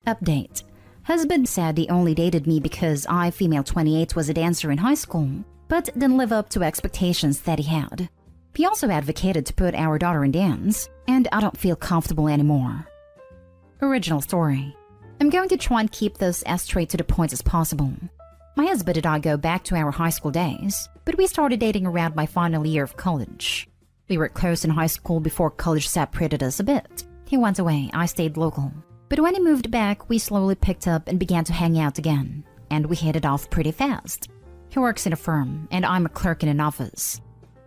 Update. Husband said he only dated me because I, female 28, was a dancer in high school, but didn't live up to expectations that he had. He also advocated to put our daughter in dance, and I don't feel comfortable anymore. Original story. I'm going to try and keep this as straight to the point as possible. My husband and I go back to our high school days, but we started dating around my final year of college. We were close in high school before college separated us a bit. He went away, I stayed local. But when he moved back, we slowly picked up and began to hang out again, and we hit it off pretty fast. He works in a firm, and I'm a clerk in an office.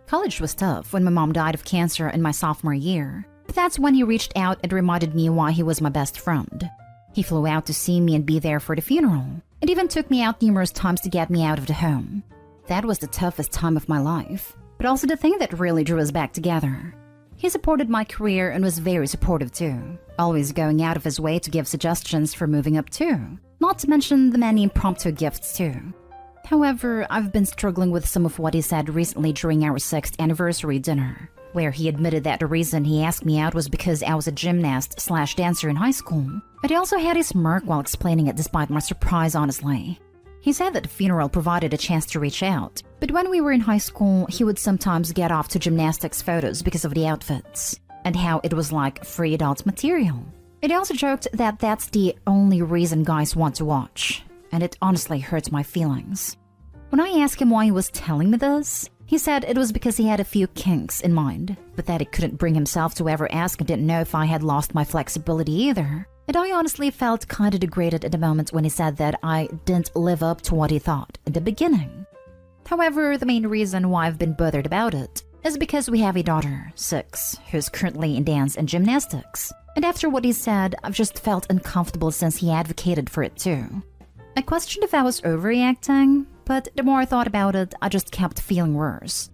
College was tough when my mom died of cancer in my sophomore year, but that's when he reached out and reminded me why he was my best friend. He flew out to see me and be there for the funeral, and even took me out numerous times to get me out of the home. That was the toughest time of my life, but also the thing that really drew us back together. He supported my career and was very supportive too, always going out of his way to give suggestions for moving up too, not to mention the many impromptu gifts too. However, I've been struggling with some of what he said recently during our 6th anniversary dinner, where he admitted that the reason he asked me out was because I was a gymnast/dancer in high school, but he also had a smirk while explaining it despite my surprise, honestly. He said that the funeral provided a chance to reach out, but when we were in high school, he would sometimes get off to gymnastics photos because of the outfits, and how it was like free adult material. It also joked that that's the only reason guys want to watch, and it honestly hurts my feelings. When I asked him why he was telling me this, he said it was because he had a few kinks in mind, but that he couldn't bring himself to ever ask and didn't know if I had lost my flexibility either. And I honestly felt kinda degraded at the moment when he said that I didn't live up to what he thought in the beginning. However, the main reason why I've been bothered about it is because we have a daughter, 6, who's currently in dance and gymnastics. And after what he said, I've just felt uncomfortable since he advocated for it too. I questioned if I was overreacting, but the more I thought about it, I just kept feeling worse.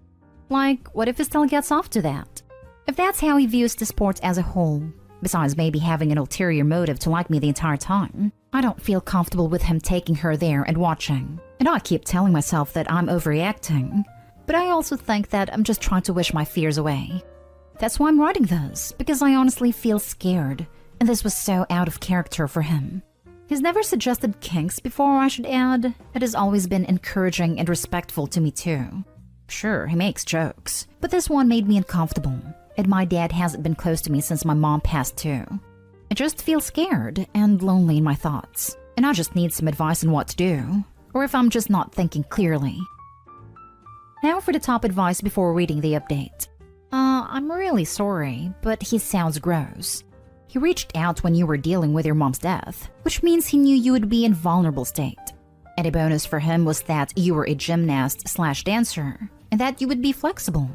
Like, what if he still gets off to that? If that's how he views the sport as a whole, besides maybe having an ulterior motive to like me the entire time, I don't feel comfortable with him taking her there and watching. And I keep telling myself that I'm overreacting, but I also think that I'm just trying to wish my fears away. That's why I'm writing this, because I honestly feel scared, and this was so out of character for him. He's never suggested kinks before, I should add. It has always been encouraging and respectful to me too. Sure, he makes jokes, but this one made me uncomfortable, and my dad hasn't been close to me since my mom passed too. I just feel scared and lonely in my thoughts, and I just need some advice on what to do, or if I'm just not thinking clearly. Now for the top advice before reading the update. I'm really sorry, but he sounds gross. He reached out when you were dealing with your mom's death, which means he knew you would be in vulnerable state. And a bonus for him was that you were a gymnast/dancer, and that you would be flexible.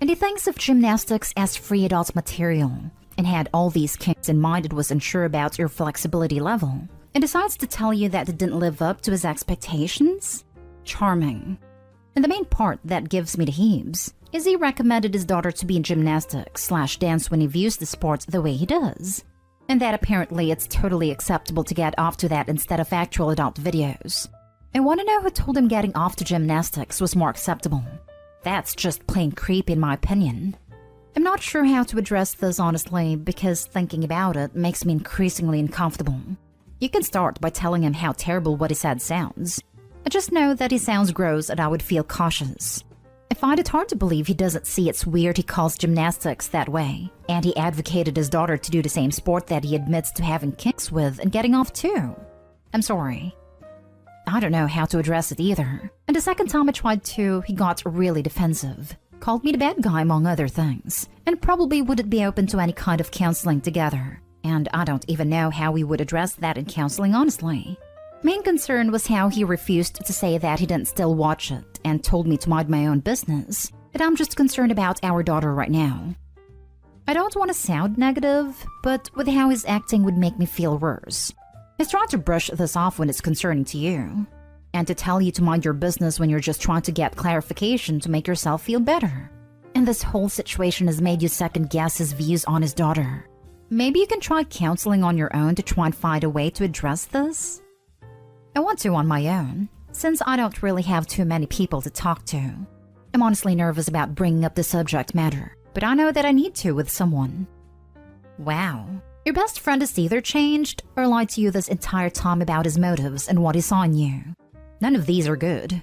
And he thinks of gymnastics as free adult material, and had all these kinks in mind and was unsure about your flexibility level, and decides to tell you that it didn't live up to his expectations? Charming. And the main part that gives me the heaves is he recommended his daughter to be in gymnastics/dance when he views the sport the way he does. And that apparently it's totally acceptable to get off to that instead of actual adult videos. I want to know who told him getting off to gymnastics was more acceptable. That's just plain creepy in my opinion. I'm not sure how to address this honestly, because thinking about it makes me increasingly uncomfortable. You can start by telling him how terrible what he said sounds. I just know that he sounds gross and I would feel cautious. I find it hard to believe he doesn't see it's weird he calls gymnastics that way, and he advocated his daughter to do the same sport that he admits to having kinks with and getting off too. I'm sorry. I don't know how to address it either, and the second time I tried to, he got really defensive, called me the bad guy among other things, and probably wouldn't be open to any kind of counseling together, and I don't even know how we would address that in counseling honestly. Main concern was how he refused to say that he didn't still watch it and told me to mind my own business, and I'm just concerned about our daughter right now. I don't want to sound negative, but with how he's acting would make me feel worse. He's trying to brush this off when it's concerning to you, and to tell you to mind your business when you're just trying to get clarification to make yourself feel better. And this whole situation has made you second guess his views on his daughter. Maybe you can try counseling on your own to try and find a way to address this? I want to on my own, since I don't really have too many people to talk to. I'm honestly nervous about bringing up the subject matter, but I know that I need to with someone. Wow, Your best friend has either changed or lied to you this entire time about his motives and what he saw in you. None of these are good.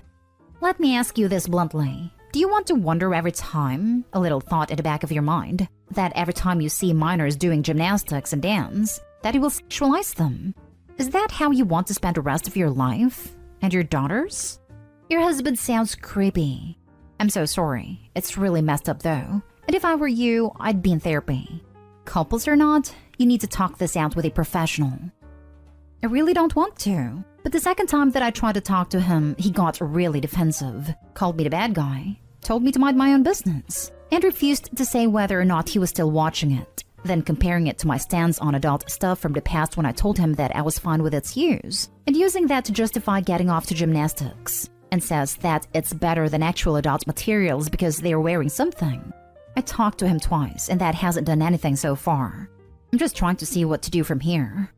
Let me ask you this bluntly. Do you want to wonder every time, a little thought in the back of your mind, that every time you see minors doing gymnastics and dance, that you will sexualize them? Is that how you want to spend the rest of your life? And your daughters? Your husband sounds creepy. I'm so sorry. It's really messed up though. And if I were you, I'd be in therapy. Couples or not, you need to talk this out with a professional. I really don't want to. But the second time that I tried to talk to him, he got really defensive, called me the bad guy, told me to mind my own business, and refused to say whether or not he was still watching it, then comparing it to my stance on adult stuff from the past when I told him that I was fine with its use, and using that to justify getting off to gymnastics, and says that it's better than actual adult materials because they are wearing something. I talked to him twice, and that hasn't done anything so far. I'm just trying to see what to do from here.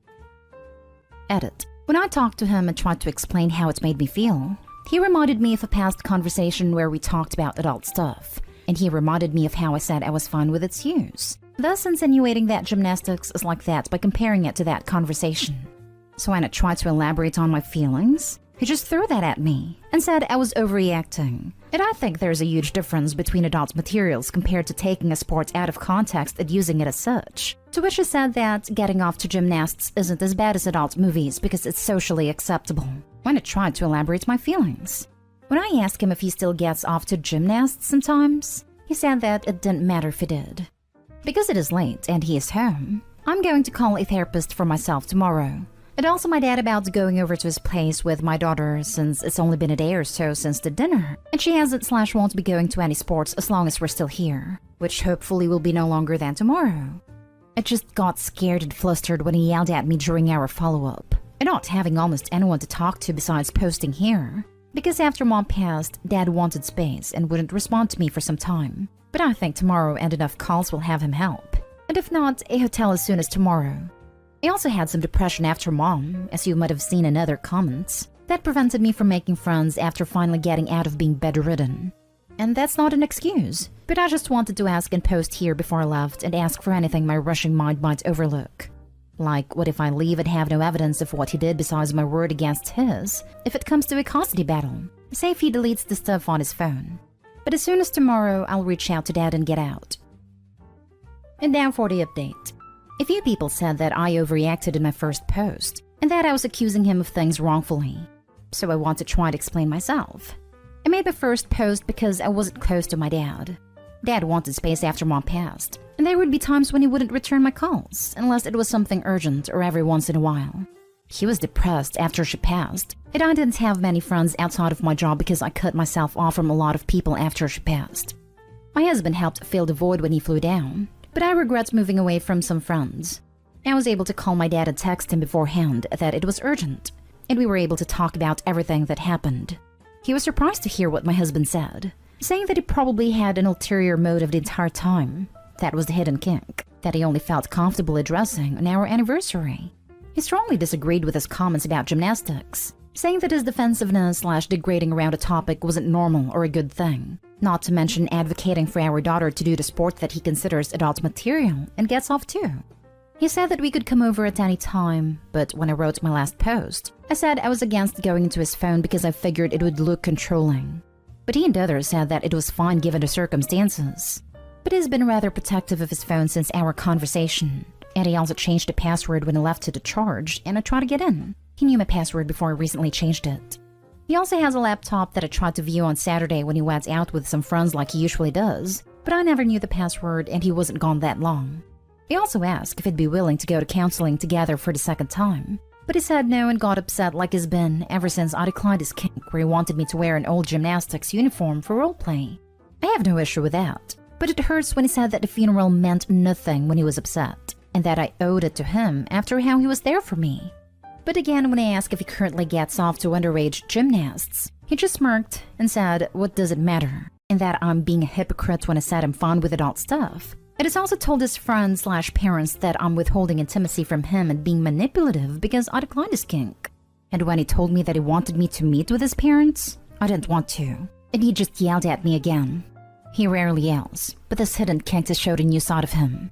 Edit. When I talked to him and tried to explain how it made me feel, he reminded me of a past conversation where we talked about adult stuff, and he reminded me of how I said I was fine with its use, thus insinuating that gymnastics is like that by comparing it to that conversation. So when I tried to elaborate on my feelings, he just threw that at me and said I was overreacting. And I think there's a huge difference between adult materials compared to taking a sport out of context and using it as such. To which he said that getting off to gymnasts isn't as bad as adult movies because it's socially acceptable. When I tried to elaborate my feelings. When I asked him if he still gets off to gymnasts sometimes, he said that it didn't matter if he did. Because it is late and he is home, I'm going to call a therapist for myself tomorrow. And also my dad about going over to his place with my daughter since it's only been a day or so since the dinner. And she hasn't/won't be going to any sports as long as we're still here, which hopefully will be no longer than tomorrow. I just got scared and flustered when he yelled at me during our follow-up. And not having almost anyone to talk to besides posting here. Because after Mom passed, Dad wanted space and wouldn't respond to me for some time. But I think tomorrow and enough calls will have him help. And if not, a hotel as soon as tomorrow. I also had some depression after Mom, as you might have seen in other comments. That prevented me from making friends after finally getting out of being bedridden. And that's not an excuse, but I just wanted to ask and post here before I left and ask for anything my rushing mind might overlook. Like, what if I leave and have no evidence of what he did besides my word against his, if it comes to a custody battle? Say if he deletes the stuff on his phone. But as soon as tomorrow, I'll reach out to Dad and get out. And now for the update. A few people said that I overreacted in my first post, and that I was accusing him of things wrongfully. So I want to try to explain myself. I made my first post because I wasn't close to my dad. Dad wanted space after Mom passed, and there would be times when he wouldn't return my calls, unless it was something urgent or every once in a while. He was depressed after she passed, and I didn't have many friends outside of my job because I cut myself off from a lot of people after she passed. My husband helped fill the void when he flew down, but I regret moving away from some friends. I was able to call my dad and text him beforehand that it was urgent, and we were able to talk about everything that happened. He was surprised to hear what my husband said, saying that he probably had an ulterior motive the entire time. That was the hidden kink, that he only felt comfortable addressing on our anniversary. He strongly disagreed with his comments about gymnastics, saying that his defensiveness/degrading around a topic wasn't normal or a good thing. Not to mention advocating for our daughter to do the sport that he considers adult material and gets off too. He said that we could come over at any time, but when I wrote my last post, I said I was against going into his phone because I figured it would look controlling. But he and others said that it was fine given the circumstances. But he's been rather protective of his phone since our conversation, and he also changed the password when he left it to charge and I tried to get in. He knew my password before I recently changed it. He also has a laptop that I tried to view on Saturday when he went out with some friends like he usually does, but I never knew the password and he wasn't gone that long. He also asked if he'd be willing to go to counseling together for the second time, but he said no and got upset like he's been ever since I declined his kink where he wanted me to wear an old gymnastics uniform for roleplay. I have no issue with that, but it hurts when he said that the funeral meant nothing when he was upset, and that I owed it to him after how he was there for me. But again, when I asked if he currently gets off to underage gymnasts, he just smirked and said, what does it matter? And that I'm being a hypocrite when I said I'm fine with adult stuff. It has also told his friends/parents that I'm withholding intimacy from him and being manipulative because I declined his kink. And when he told me that he wanted me to meet with his parents, I didn't want to. And he just yelled at me again. He rarely yells, but this hidden kink has showed a new side of him.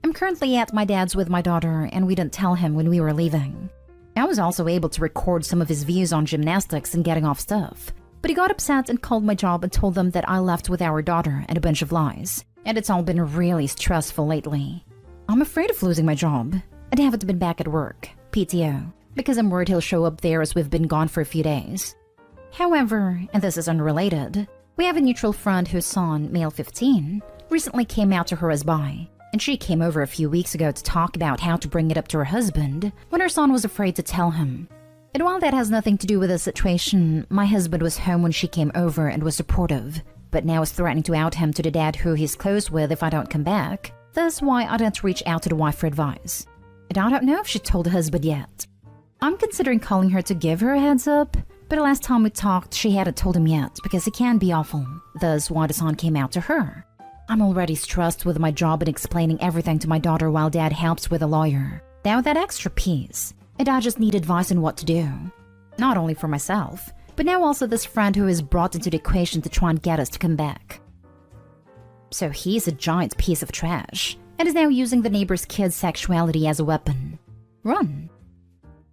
I'm currently at my dad's with my daughter, and we didn't tell him when we were leaving. I was also able to record some of his views on gymnastics and getting off stuff, but he got upset and called my job and told them that I left with our daughter and a bunch of lies, and it's all been really stressful lately. I'm afraid of losing my job. I haven't been back at work, PTO, because I'm worried he'll show up there as we've been gone for a few days. However, and this is unrelated, we have a mutual friend whose son, male 15, recently came out to her as bi, and she came over a few weeks ago to talk about how to bring it up to her husband when her son was afraid to tell him. And while that has nothing to do with the situation, my husband was home when she came over and was supportive, but now is threatening to out him to the dad who he's close with if I don't come back. That's why I didn't reach out to the wife for advice. And I don't know if she told the husband yet. I'm considering calling her to give her a heads up, but the last time we talked, she hadn't told him yet because it can be awful. Thus why the son came out to her. I'm already stressed with my job and explaining everything to my daughter while dad helps with a lawyer. Now that extra piece, and I just need advice on what to do. Not only for myself, but now also this friend who is brought into the equation to try and get us to come back. So he's a giant piece of trash, and is now using the neighbor's kid's sexuality as a weapon. Run.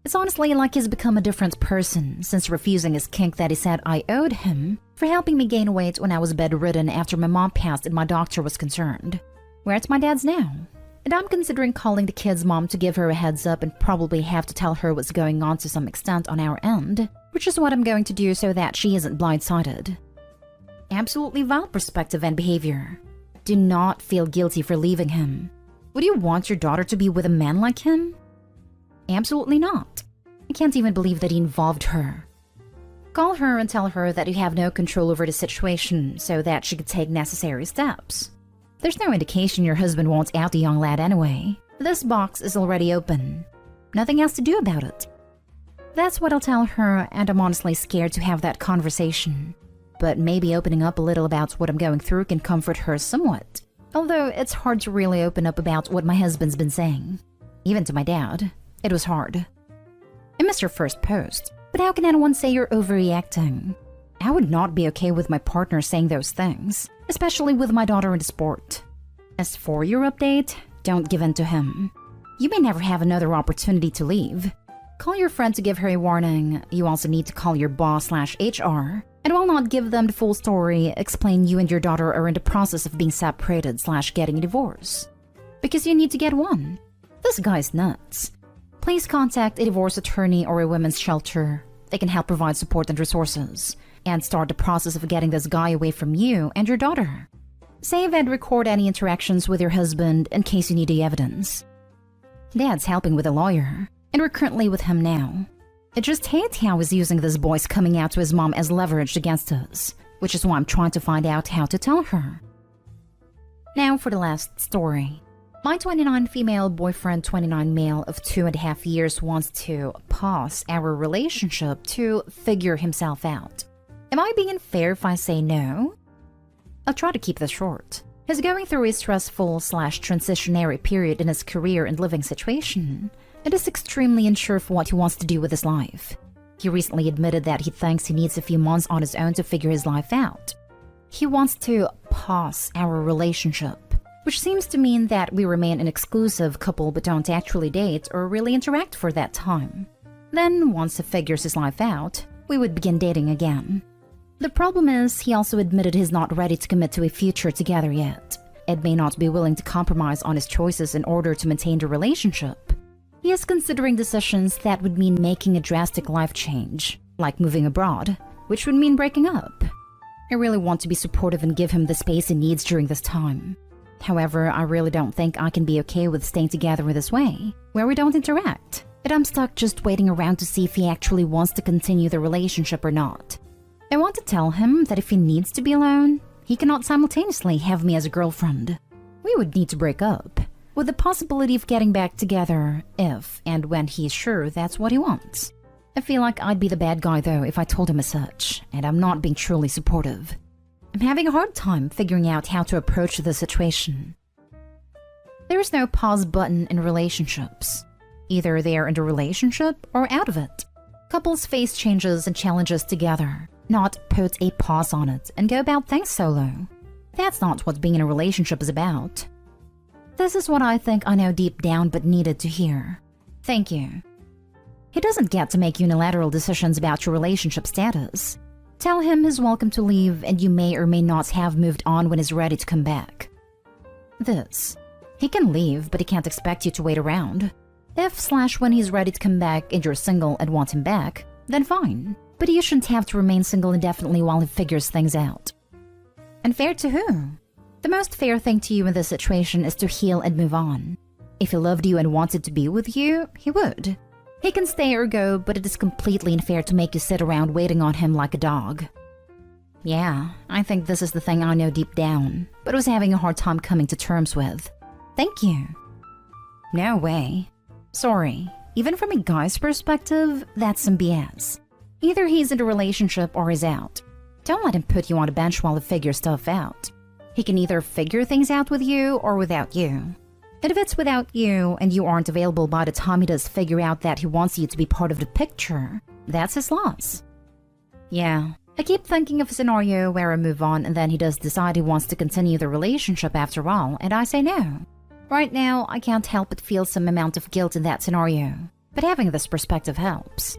It's honestly like he's become a different person since refusing his kink that he said I owed him for helping me gain weight when I was bedridden after my mom passed and my doctor was concerned. We're at my dad's now, and I'm considering calling the kid's mom to give her a heads up and probably have to tell her what's going on to some extent on our end, which is what I'm going to do so that she isn't blindsided. Absolutely vile perspective and behavior. Do not feel guilty for leaving him. Would you want your daughter to be with a man like him? Absolutely not. I can't even believe that he involved her. Call her and tell her that you have no control over the situation so that she could take necessary steps. There's no indication your husband won't out the young lad anyway. This box is already open. Nothing else to do about it. That's what I'll tell her, and I'm honestly scared to have that conversation. But maybe opening up a little about what I'm going through can comfort her somewhat. Although it's hard to really open up about what my husband's been saying. Even to my dad. It was hard. I missed your first post, but how can anyone say you're overreacting? I would not be okay with my partner saying those things, especially with my daughter in the sport. As for your update, don't give in to him. You may never have another opportunity to leave. Call your friend to give her a warning. You also need to call your boss/HR, and while not give them the full story, explain you and your daughter are in the process of being separated/getting a divorce. Because you need to get one. This guy's nuts. Please contact a divorce attorney or a women's shelter. They can help provide support and resources, and start the process of getting this guy away from you and your daughter. Save and record any interactions with your husband in case you need the evidence. Dad's helping with a lawyer, and we're currently with him now. I just hate how he's using this boy's coming out to his mom as leverage against us, which is why I'm trying to find out how to tell her. Now for the last story. My 29 female boyfriend, 29 male of 2.5 years wants to pause our relationship to figure himself out. Am I being fair if I say no? I'll try to keep this short. He's going through a stressful/transitionary period in his career and living situation, and is extremely unsure of what he wants to do with his life. He recently admitted that he thinks he needs a few months on his own to figure his life out. He wants to pause our relationship, which seems to mean that we remain an exclusive couple but don't actually date or really interact for that time. Then, once he figures his life out, we would begin dating again. The problem is, he also admitted he's not ready to commit to a future together yet, and may not be willing to compromise on his choices in order to maintain the relationship. He is considering decisions that would mean making a drastic life change, like moving abroad, which would mean breaking up. I really want to be supportive and give him the space he needs during this time. However, I really don't think I can be okay with staying together in this way, where we don't interact, and I'm stuck just waiting around to see if he actually wants to continue the relationship or not. I want to tell him that if he needs to be alone, he cannot simultaneously have me as a girlfriend. We would need to break up, with the possibility of getting back together if and when he's sure that's what he wants. I feel like I'd be the bad guy though if I told him as such, and I'm not being truly supportive. I'm having a hard time figuring out how to approach the situation. There is no pause button in relationships. Either they are in a relationship or out of it. Couples face changes and challenges together, not put a pause on it and go about things solo. That's not what being in a relationship is about. This is what I think I know deep down but needed to hear. Thank you. He doesn't get to make unilateral decisions about your relationship status. Tell him he's welcome to leave and you may or may not have moved on when he's ready to come back. This. He can leave, but he can't expect you to wait around. If/when he's ready to come back and you're single and want him back, then fine. But you shouldn't have to remain single indefinitely while he figures things out. Unfair to who? The most fair thing to you in this situation is to heal and move on. If he loved you and wanted to be with you, he would. He can stay or go, but it is completely unfair to make you sit around waiting on him like a dog. Yeah, I think this is the thing I know deep down, but was having a hard time coming to terms with. Thank you. No way. Sorry, even from a guy's perspective, that's some BS. Either he's in a relationship or he's out. Don't let him put you on a bench while he figures stuff out. He can either figure things out with you or without you. And if it's without you and you aren't available by the time he does figure out that he wants you to be part of the picture, that's his loss. Yeah, I keep thinking of a scenario where I move on and then he does decide he wants to continue the relationship after all, and I say no. Right now, I can't help but feel some amount of guilt in that scenario, but having this perspective helps.